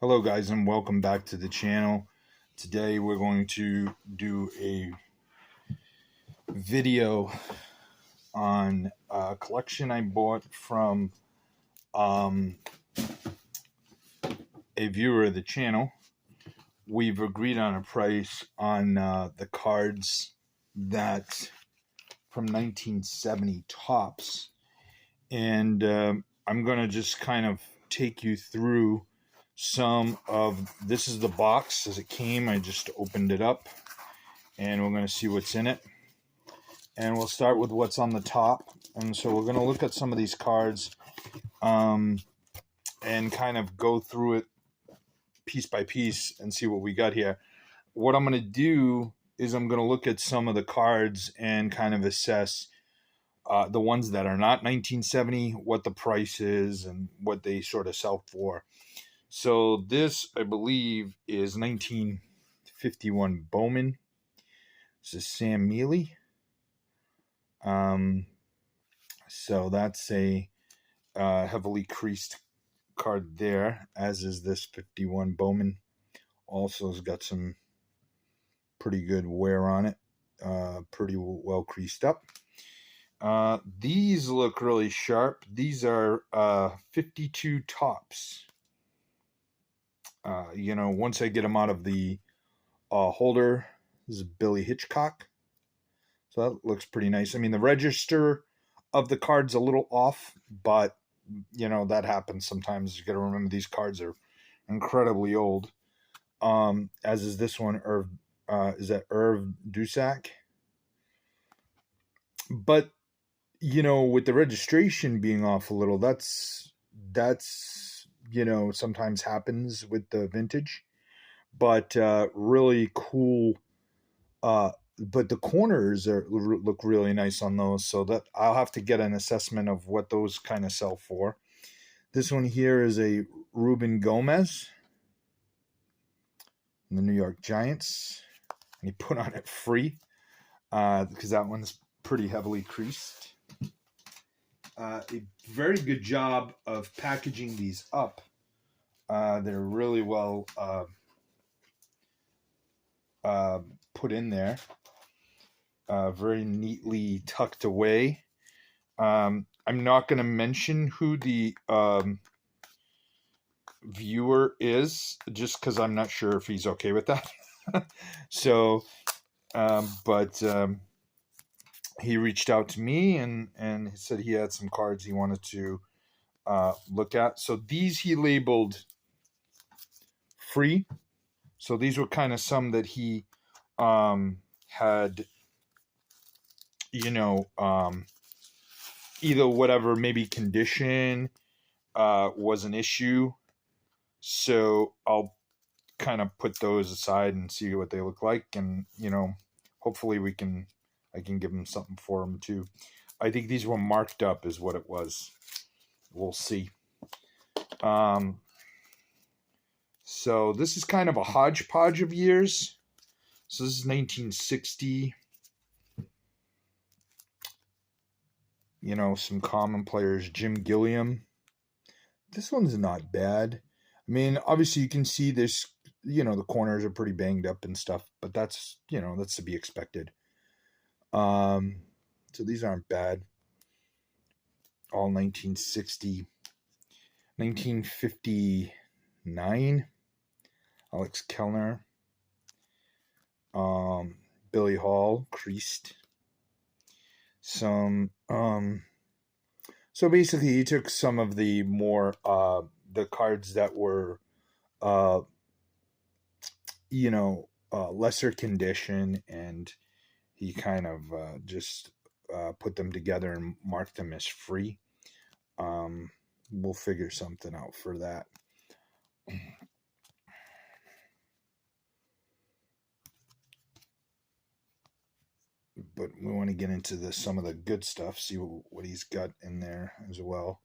Hello guys, and welcome back to the channel. Today we're going to do a video on a collection I bought from a viewer of the channel. We've agreed on a price on the cards that from 1970 tops, and I'm going to just kind of take you through some of this. Is the box as it came. I just opened it up and we're going to see what's in it, and we'll start with what's on the top. And so we're going to look at some of these cards and kind of go through it piece by piece and see what we got here. What I'm going to do is I'm going to look at some of the cards and kind of assess the ones that are not 1970, what the price is and what they sort of sell for. So this, I believe, is 1951 Bowman. This is Sam Mealy. So that's a heavily creased card there, as is this 51 Bowman. Also has got some pretty good wear on it, pretty well creased up. These look really sharp. These are 52 tops. Once I get them out of the holder, this is Billy Hitchcock. So that looks pretty nice. I mean, the register of the card's a little off, but, that happens sometimes. You got to remember these cards are incredibly old. As is this one, is that Irv Dusak? But, with the registration being off a little, that's sometimes happens with the vintage. But really cool. But the corners look really nice on those, so that I'll have to get an assessment of what those kind of sell for. This one here is a Ruben Gomez, the New York Giants, and he put on it free because that one's pretty heavily creased. A very good job of packaging these up. They're really well put in there. Very neatly tucked away. I'm not going to mention who the viewer is, just because I'm not sure if he's okay with that. So, but he reached out to me and he said he had some cards he wanted to look at. So these he labeled free. So these were kind of some that he had, either whatever, maybe condition was an issue. So I'll kind of put those aside and see what they look like, and hopefully I can give them something for them too. I think these were marked up is what it was. We'll see. So this is kind of a hodgepodge of years. So this is 1960. Some common players. Jim Gilliam. This one's not bad. I mean, obviously you can see this, the corners are pretty banged up and stuff, but that's to be expected. So these aren't bad. All 1960. 1959. Alex Kellner. Billy Hall, creased. Some so basically he took some of the more the cards that were lesser condition, and he kind of just put them together and marked them as free. We'll figure something out for that. But we want to get into some of the good stuff, see what he's got in there as well.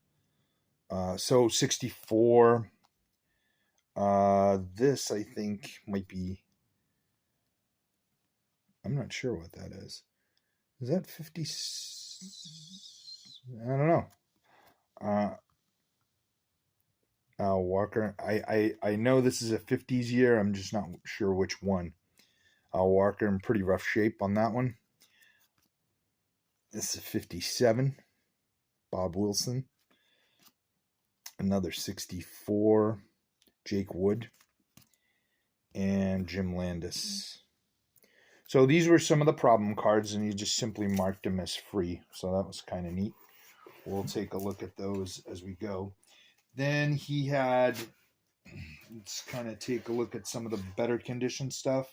So 64. This I think might be, I'm not sure what that is. Is that 50? I don't know. Al Walker. I know this is a 50s year. I'm just not sure which one. Al Walker in pretty rough shape on that one. This is 57. Bob Wilson. Another 64. Jake Wood. And Jim Landis. So these were some of the problem cards, and you just simply marked them as free. So that was kind of neat. We'll take a look at those as we go. Then he had, let's kind of take a look at some of the better condition stuff.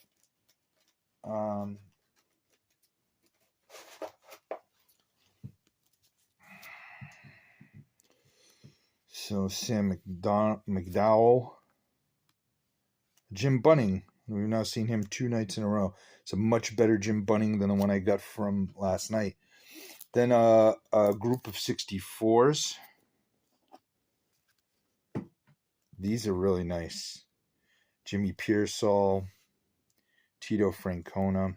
So Sam McDowell. Jim Bunning. We've now seen him 2 nights in a row. It's a much better Jim Bunning than the one I got from last night. Then a group of 64s. These are really nice. Jimmy Pearsall, Tito Francona.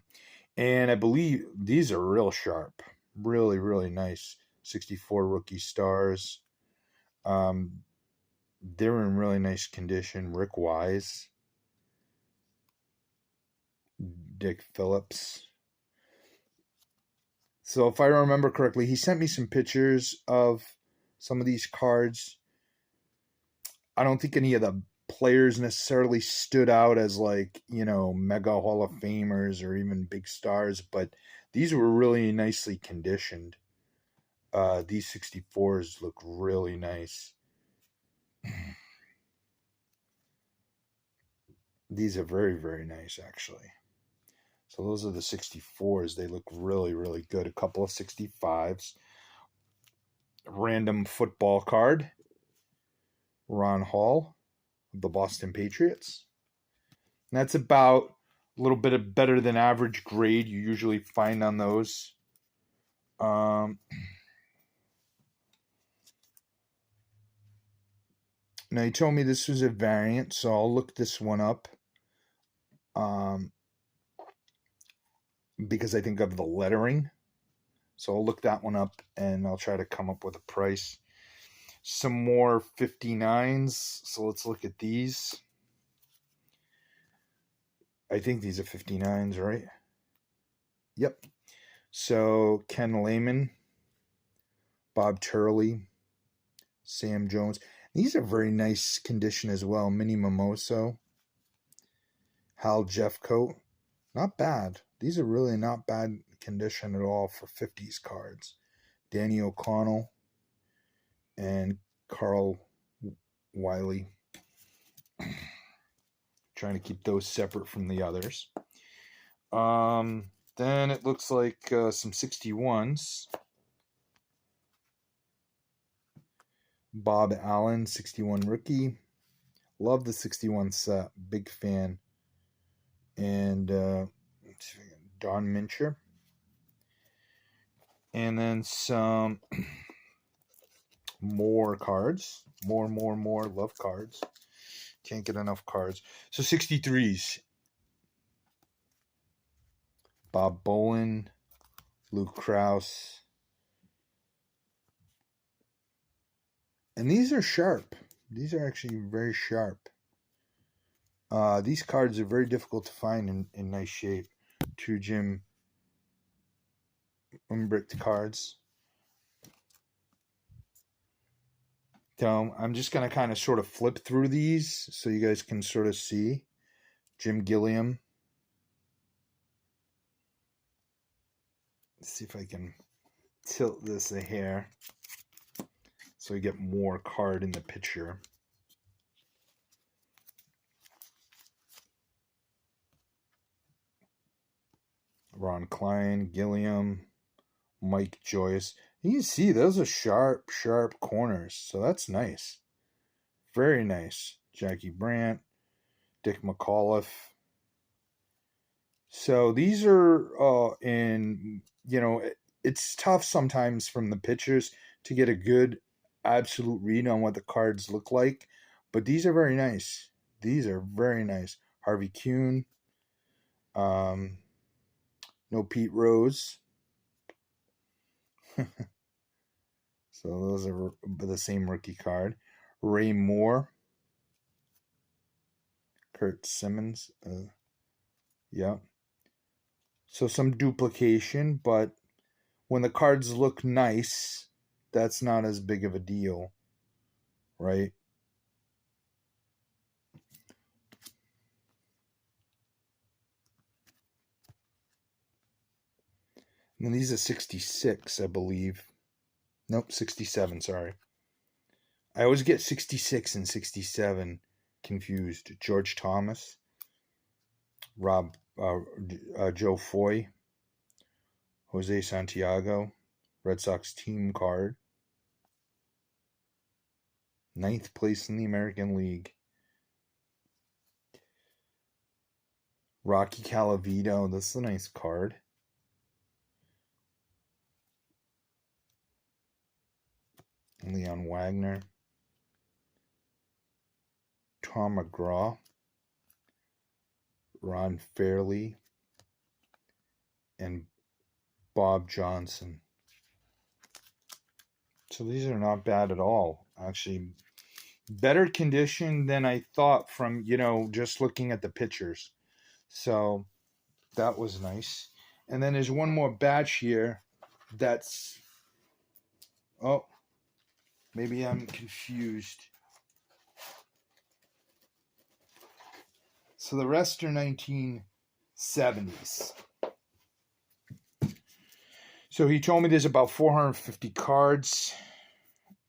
And I believe these are real sharp. Really, really nice. 64 rookie stars. They're in really nice condition. Rick Wise. Dick Phillips. So if I remember correctly, he sent me some pictures of some of these cards. I don't think any of the players necessarily stood out as like, mega Hall of Famers or even big stars, but these were really nicely conditioned. These 64s look really nice. These are very, very nice, actually. So those are the 64s. They look really, really good. A couple of 65s. Random football card. Ron Hall of the Boston Patriots. And that's about a little bit of better than average grade you usually find on those. Now he told me this was a variant, so I'll look this one up. Because I think of the lettering. So I'll look that one up and I'll try to come up with a price. Some more 59s. So let's look at these. I think these are 59s, right? Yep. So Ken Lehman, Bob Turley, Sam Jones. These are very nice condition as well. Minnie Mimoso, Hal Jeffcoat. Not bad. These are really not bad condition at all for 50s cards. Danny O'Connell and Carl Wiley. Trying to keep those separate from the others. Then it looks like some 61s. Bob Allen, 61 rookie. Love the 61 set. Big fan. And Don Mincher. And then some more cards. More. Love cards. Can't get enough cards. So 63s. Bob Bolin. Luke Krause. And these are sharp. These are actually very sharp. These cards are very difficult to find in nice shape. 2 Jim unbricked cards. So I'm just going to kind of sort of flip through these so you guys can sort of see. Jim Gilliam. Let's see if I can tilt this a hair so you get more card in the picture. Ron Klein, Gilliam, Mike Joyce. You can see those are sharp corners. So that's nice. Very nice. Jackie Brandt, Dick McAuliffe. So these are it's tough sometimes from the pictures to get a good absolute read on what the cards look like. But these are very nice. These are very nice. Harvey Kuhn. No Pete Rose. So those are the same rookie card. Ray Moore. Kurt Simmons. Yeah. So some duplication, but when the cards look nice, that's not as big of a deal, right? And these are 66, I believe. Nope, 67, sorry. I always get 66 and 67 confused. George Thomas, Joe Foy, Jose Santiago, Red Sox team card. 9th place in the American League. Rocky Calavito, this is a nice card. Leon Wagner. Tom McGraw. Ron Fairley. And Bob Johnson. So these are not bad at all. Actually, better condition than I thought from, just looking at the pictures. So that was nice. And then there's one more batch here that's... Oh, maybe I'm confused. So the rest are 1970s. So he told me there's about 450 cards.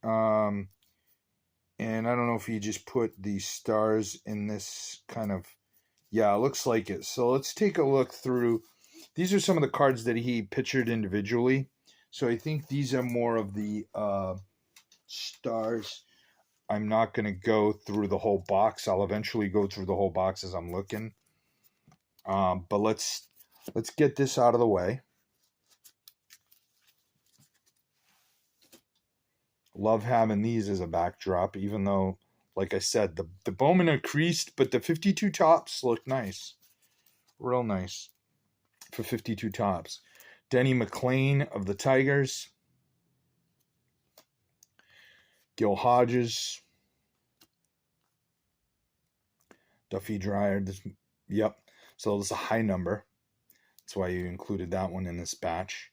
And I don't know if he just put these stars in this kind of... Yeah, it looks like it. So let's take a look through. These are some of the cards that he pictured individually. So I think these are more of the stars. I'm not going to go through the whole box. I'll eventually go through the whole box as I'm looking. But let's get this out of the way. Love having these as a backdrop, even though, like I said, the Bowman are creased, but the 52 tops look nice. Real nice for 52 tops. Denny McLain of the Tigers. Gil Hodges. Duffy Dryer. Yep. So this is a high number. That's why you included that one in this batch.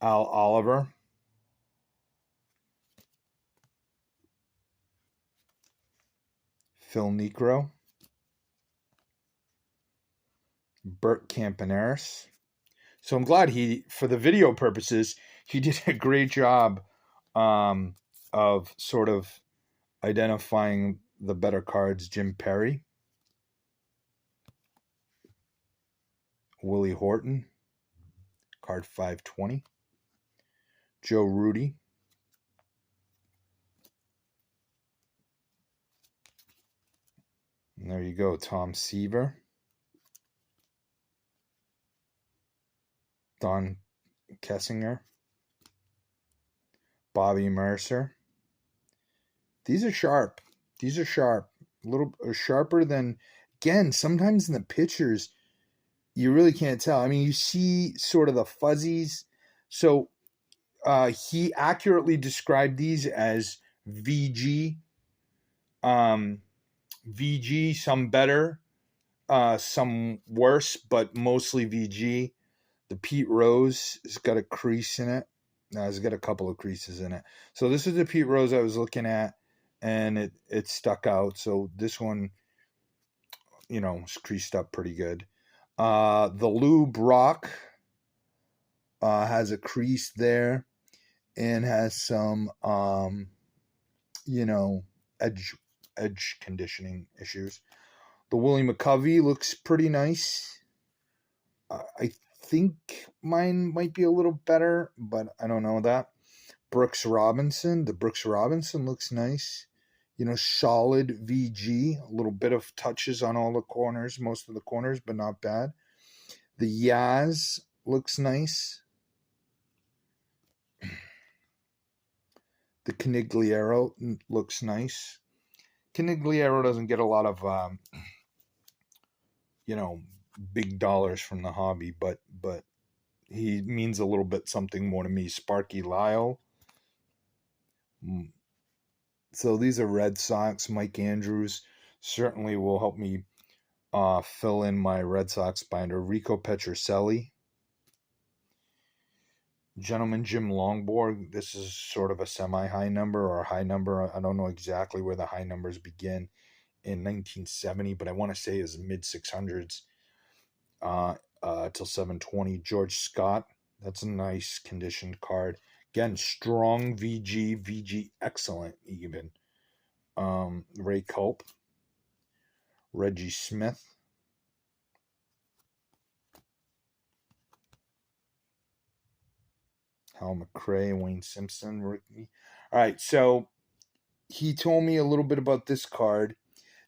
Al Oliver. Phil Necro. Bert Campaneris. So I'm glad for the video purposes, he did a great job of sort of identifying the better cards. Jim Perry. Willie Horton. Card 520. Joe Rudy. And there you go. Tom Seaver. Don Kessinger. Bobby Mercer. These are sharp. These are sharp. A little sharper than... Again, sometimes in the pictures, you really can't tell. I mean, you see sort of the fuzzies. So he accurately described these as VG. VG, some better, some worse, but mostly VG. The Pete Rose has got a crease in it. No, it's got a couple of creases in it. So this is the Pete Rose I was looking at, and it stuck out. So this one, is creased up pretty good. The Lou Brock has a crease there and has some, edge conditioning issues. The Willie McCovey looks pretty nice. I think mine might be a little better, but I don't know that. Brooks Robinson. The Brooks Robinson looks nice. Solid VG. A little bit of touches on all the corners, most of the corners, but not bad. The Yaz looks nice. The Canigliaro looks nice. Canigliaro doesn't get a lot of, big dollars from the hobby, but he means a little bit something more to me. Sparky Lyle. So these are Red Sox. Mike Andrews. certainly will help me fill in my Red Sox binder. Rico Petrocelli. Gentleman Jim Longborg. This is sort of a semi-high number or a high number. I don't know exactly where the high numbers begin in 1970, but I want to say is mid 600s till 720. George Scott. That's a nice conditioned card. Again, strong VG excellent even. Ray Culp. Reggie Smith. Hal McRae, Wayne Simpson, rookie. All right, so he told me a little bit about this card.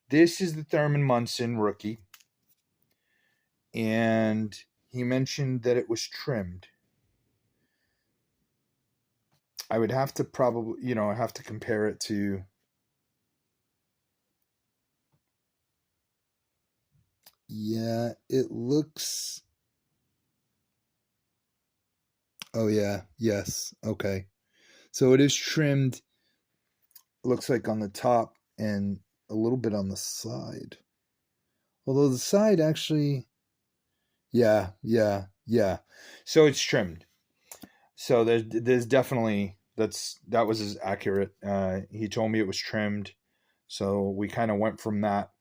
This is the Thurman Munson rookie. And he mentioned that it was trimmed. I would have to probably, I have to compare it to... Yeah, it looks... Oh, yeah. Yes. Okay. So it is trimmed, looks like on the top and a little bit on the side. Although the side actually... Yeah. So it's trimmed. So there's definitely... That was as accurate. He told me it was trimmed. So we kind of went from that,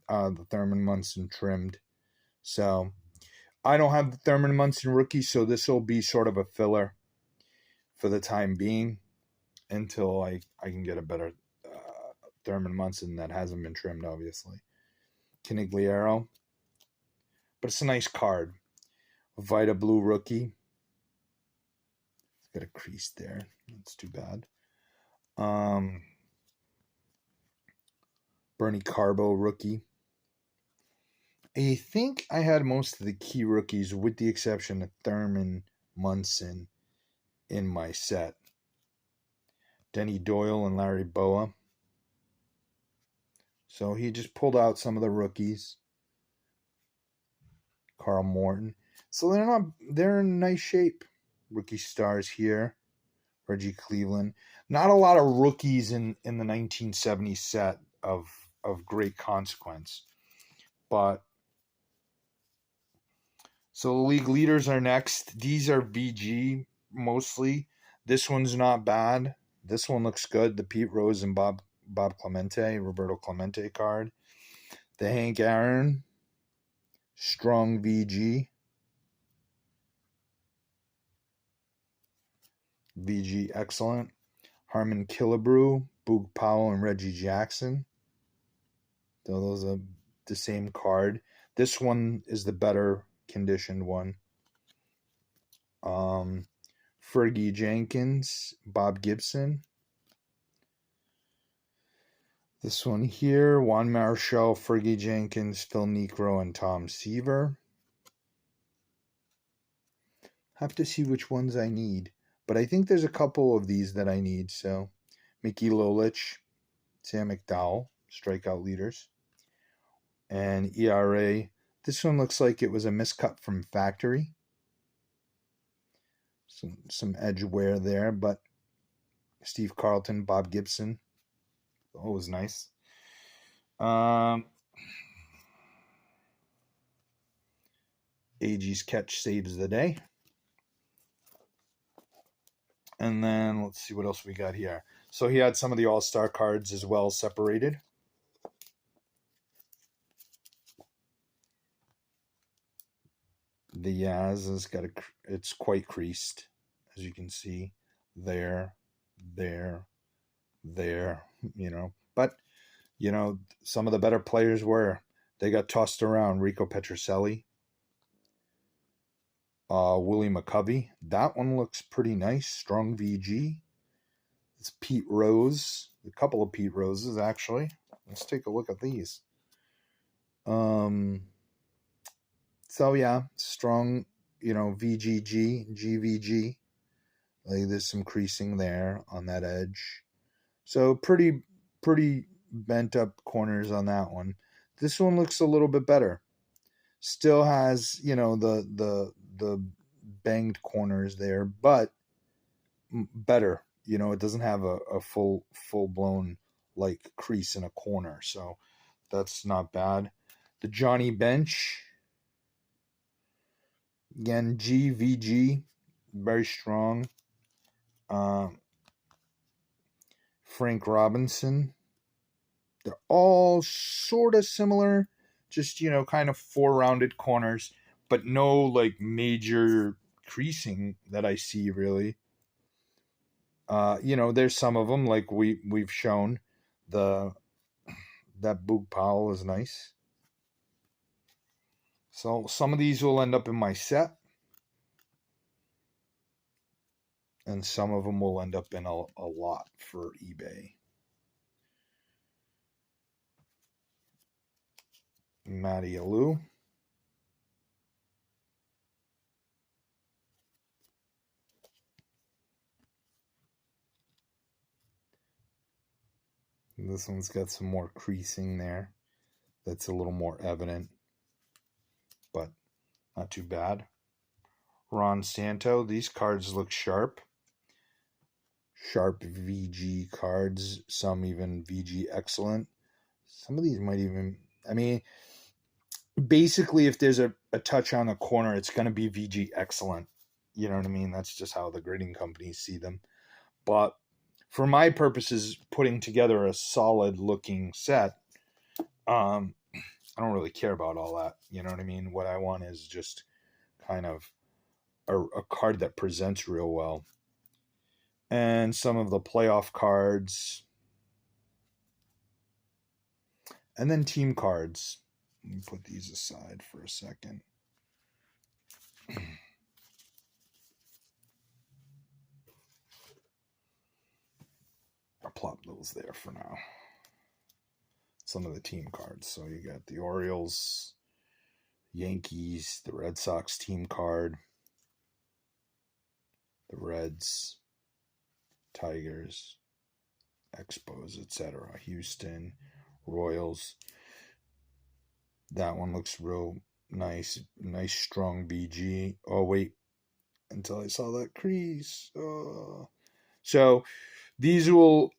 the Thurman Munson trimmed. So... I don't have the Thurman Munson rookie, so this will be sort of a filler for the time being until I can get a better Thurman Munson that hasn't been trimmed, obviously. Canigliaro. But it's a nice card. Vita Blue rookie. It's got a crease there. That's too bad. Bernie Carbo rookie. I think I had most of the key rookies, with the exception of Thurman Munson, in my set. Denny Doyle and Larry Boa. So he just pulled out some of the rookies. Carl Morton. So they're in nice shape. Rookie stars here. Reggie Cleveland. Not a lot of rookies in the 1970 set of great consequence. But so the league leaders are next. These are VG mostly. This one's not bad. This one looks good. The Pete Rose and Roberto Clemente card. The Hank Aaron, strong VG. VG excellent. Harmon Killebrew, Boog Powell, and Reggie Jackson. So those are the same card. This one is the better conditioned one. Fergie Jenkins, Bob Gibson. This one here, Juan Marichal, Fergie Jenkins, Phil Niekro, and Tom Seaver. Have to see which ones I need. But I think there's a couple of these that I need. So, Mickey Lolich, Sam McDowell, strikeout leaders. And ERA. This one looks like it was a miscut from factory. Some edge wear there, but Steve Carlton, Bob Gibson. Always nice. Agie's catch saves the day. And then let's see what else we got here. So he had some of the All-Star cards as well separated. The Yaz has got it's quite creased, as you can see. There, but some of the better players they got tossed around. Rico Petrocelli, Willie McCovey. That one looks pretty nice. Strong VG. It's Pete Rose. A couple of Pete Roses, actually. Let's take a look at these. So yeah, strong, VGG, GVG. Like there's some creasing there on that edge. So pretty bent up corners on that one. This one looks a little bit better. Still has, the banged corners there, but better. It doesn't have a full blown like crease in a corner. So That's not bad. The Johnny Bench. Again, GVG. Very strong. Frank Robinson. They're all sort of similar. Just, kind of 4 rounded corners. But no, like, major creasing that I see, really. There's some of them, like we've shown. That Boog Powell is nice. So some of these will end up in my set. And some of them will end up in a lot for eBay. Matty Alou. This one's got some more creasing there. That's a little more evident. But not too bad. Ron Santo. These cards look sharp. Sharp VG cards. Some even VG excellent. Some of these might even... I mean, basically, if there's a touch on the corner, it's going to be VG excellent. You know what I mean? That's just how the grading companies see them. But for my purposes, putting together a solid looking set, I don't really care about all that. You know what I mean? What I want is just kind of a card that presents real well. And some of the playoff cards. And then team cards. Let me put these aside for a second. I'll plop those there for now. Some of the team cards. So you got the Orioles, Yankees, the Red Sox team card, the Reds, Tigers, Expos, etc. Houston, Royals. That one looks real nice. Nice strong BG. Oh, wait. Until I saw that crease. So these will,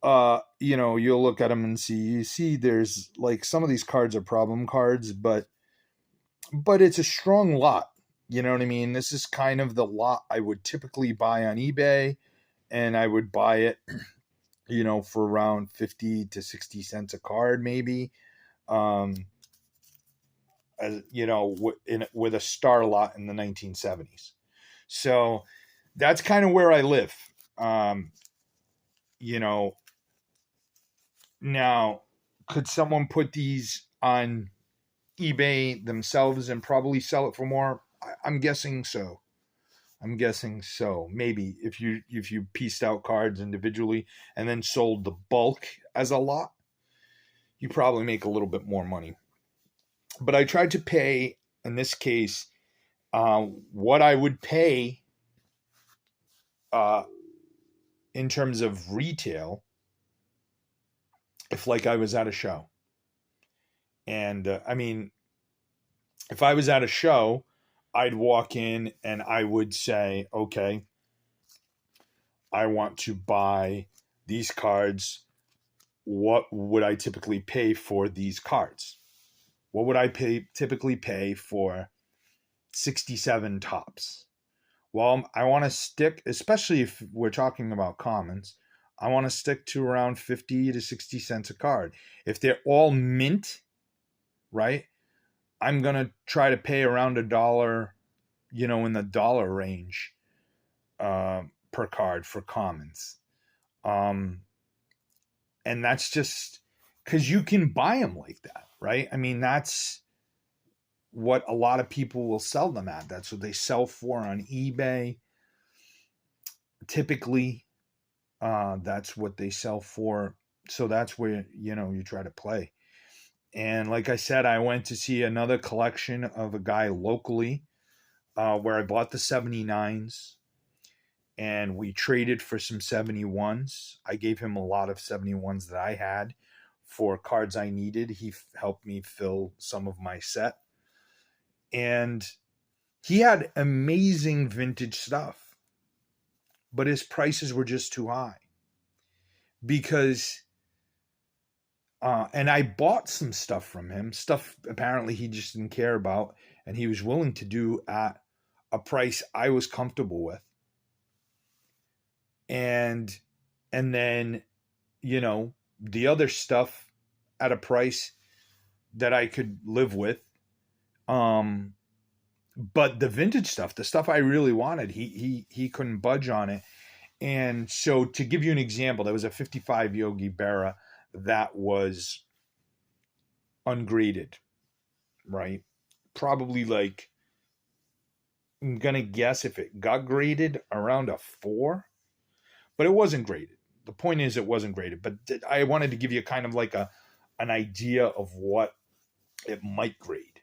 you'll look at them and see there's like some of these cards are problem cards, but it's a strong lot. You know what I mean? This is kind of the lot I would typically buy on eBay, and I would buy it, for around 50 to 60 cents a card, maybe. With a star lot in the 1970s. So that's kind of where I live. Now, could someone put these on eBay themselves and probably sell it for more? I'm guessing so. Maybe if you pieced out cards individually and then sold the bulk as a lot, you probably make a little bit more money. But I tried to pay, in this case, what I would pay in terms of retail if I was at a show. And if I was at a show, I'd walk in and I would say, okay, I want to buy these cards. What would I typically pay for these cards? What would I typically pay for 67 tops? Well, I want to stick, especially if we're talking about commons, I want to stick to around 50 to 60 cents a card. If they're all mint, right, I'm going to try to pay around $1, in the dollar range per card for commons. And that's just because you can buy them like that, right? I mean, that's what a lot of people will sell them at. That's what they sell for on eBay. Typically, that's what they sell for. So that's where, you try to play. And like I said, I went to see another collection of a guy locally where I bought the 79s and we traded for some 71s. I gave him a lot of 71s that I had for cards I needed. He helped me fill some of my set. And he had amazing vintage stuff, but his prices were just too high because And I bought some stuff from him, stuff apparently he just didn't care about, and he was willing to do at a price I was comfortable with. And then, the other stuff at a price that I could live with. But the vintage stuff, the stuff I really wanted, he couldn't budge on it. And so, to give you an example, there was a 55 Yogi Berra that was ungraded, right? Probably like, I'm going to guess if it got graded around a 4, but it wasn't graded. The point is it wasn't graded, but I wanted to give you kind of like an idea of what it might grade.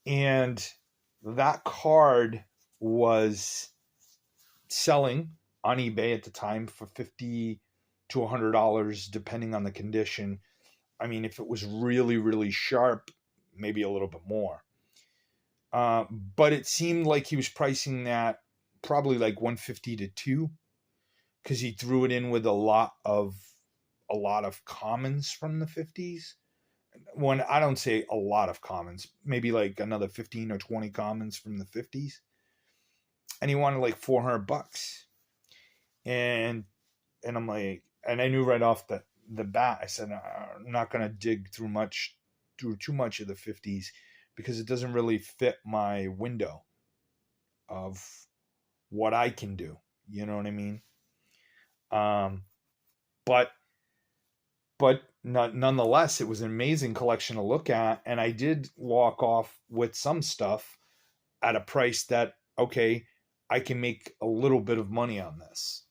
And that card was selling on eBay at the time for $50 to $100, depending on the condition. I mean, if it was really, really sharp, maybe a little bit more. But it seemed like he was pricing that probably like $150 to $200, because he threw it in with a lot of commons from the 50s. When I don't say a lot of commons, maybe like another 15 or 20 commons from the 50s. And he wanted like $400. And I'm like, and I knew right off the bat, I said, I'm not going to dig through too much of the 50s, because it doesn't really fit my window of what I can do. You know what I mean? But nonetheless, it was an amazing collection to look at. And I did walk off with some stuff at a price that, okay, I can make a little bit of money on this.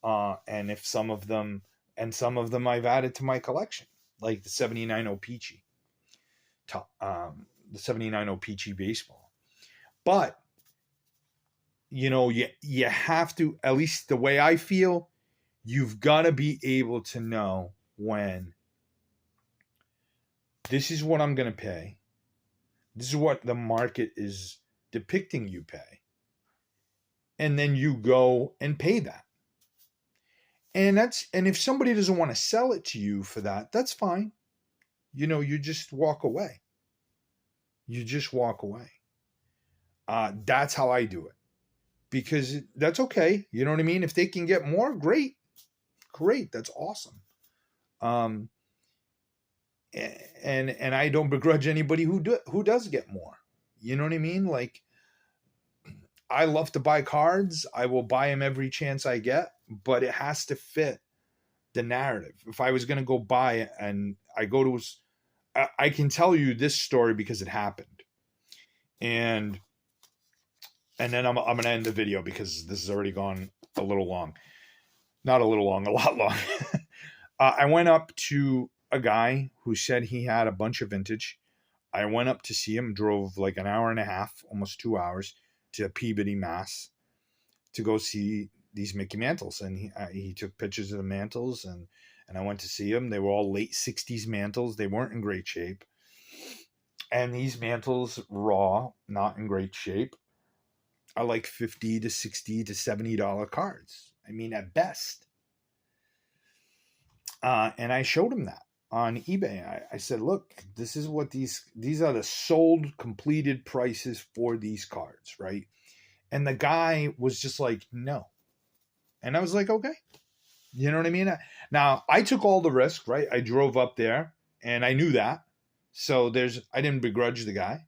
And if some of them I've added to my collection, like the 79 Peachy, the 79 Peachy baseball. But, you have to, at least the way I feel, you've got to be able to know when this is what I'm going to pay. This is what the market is depicting you pay. And then you go and pay that. And if somebody doesn't want to sell it to you for that, that's fine. You just walk away. You just walk away. That's how I do it. Because that's okay. You know what I mean? If they can get more, great. That's awesome. And I don't begrudge anybody who does get more. You know what I mean? Like, I love to buy cards. I will buy them every chance I get, but it has to fit the narrative. If I was going to go buy it and I go to, I can tell you this story because it happened. And then I'm going to end the video because this has already gone a little long. Not a little long, a lot long. I went up to a guy who said he had a bunch of vintage. I went up to see him, drove like an hour and a half, almost 2 hours, to Peabody, Mass, to go see these Mickey mantles. And he took pictures of the mantles, and I went to see them. They were all late 60s mantles. They weren't in great shape. And these mantles, raw, not in great shape, are like $50 to $60 to $70 cards. I mean, at best. And I showed him that on eBay. I said, look, this is what these are the sold completed prices for these cards, right? And the guy was just like, no. And I was like, okay. You know what I mean? Now, I took all the risk, right? I drove up there and I knew that. So I didn't begrudge the guy.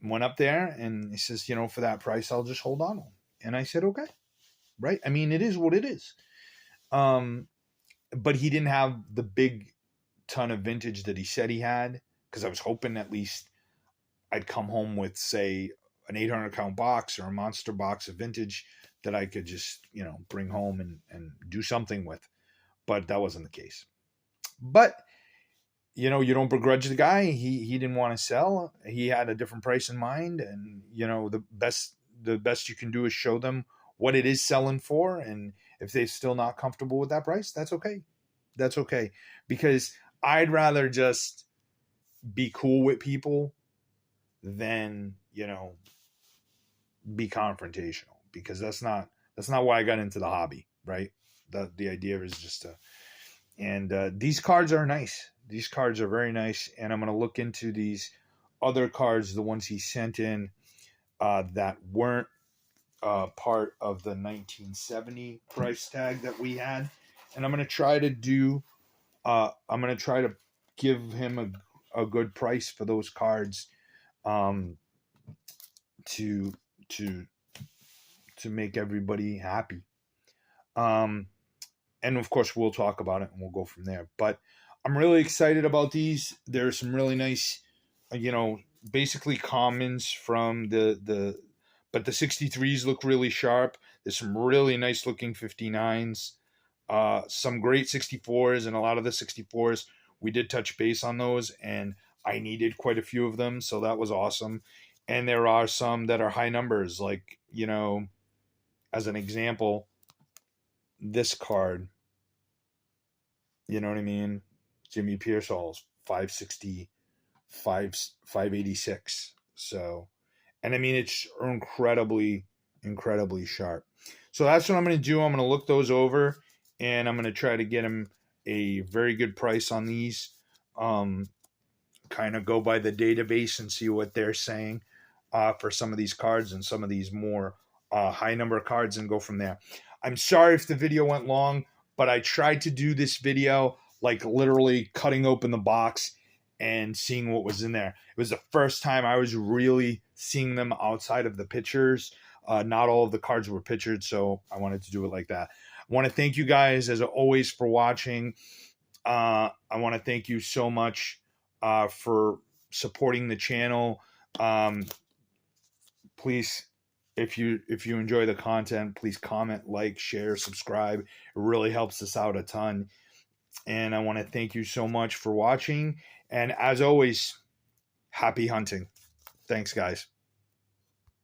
Went up there and he says, for that price, I'll just hold on to them. And I said, okay. Right? I mean, it is what it is. But he didn't have the big ton of vintage that he said he had, because I was hoping at least I'd come home with, say, an 800 count box or a monster box of vintage that I could just, bring home and do something with. But that wasn't the case. But, you don't begrudge the guy. He didn't want to sell. He had a different price in mind. And, the best you can do is show them what it is selling for. And if they're still not comfortable with that price, that's okay. That's okay. Because I'd rather just be cool with people than, be confrontational, because that's not why I got into the hobby, right? The idea is just to, And these cards are nice. These cards are very nice, and I'm going to look into these other cards, the ones he sent in that weren't part of the 1970 price tag that we had, and I'm going to try to do. I'm going to try to give him a good price for those cards, to to make everybody happy. And of course, we'll talk about it and we'll go from there. But I'm really excited about these. There's some really nice, basically commons from but the 63s look really sharp. There's some really nice looking 59s, some great 64s, and a lot of the 64s, we did touch base on those, and I needed quite a few of them, so that was awesome. And there are some that are high numbers, like, as an example, this card, you know what I mean? Jimmy Pearsall's 560, 586. So, and I mean, it's incredibly, incredibly sharp. So that's what I'm going to do. I'm going to look those over, and I'm going to try to get him a very good price on these. Kind of go by the database and see what they're saying for some of these cards and some of these more high number cards, and go from there. I'm sorry if the video went long, but I tried to do this video like literally cutting open the box and seeing what was in there. It was the first time I was really seeing them outside of the pictures. Not all of the cards were pictured, so I wanted to do it like that. I want to thank you guys, as always, for watching. I want to thank you so much for supporting the channel. Please, if you enjoy the content, please comment, like, share, subscribe. It really helps us out a ton. And I want to thank you so much for watching. And as always, happy hunting. Thanks, guys.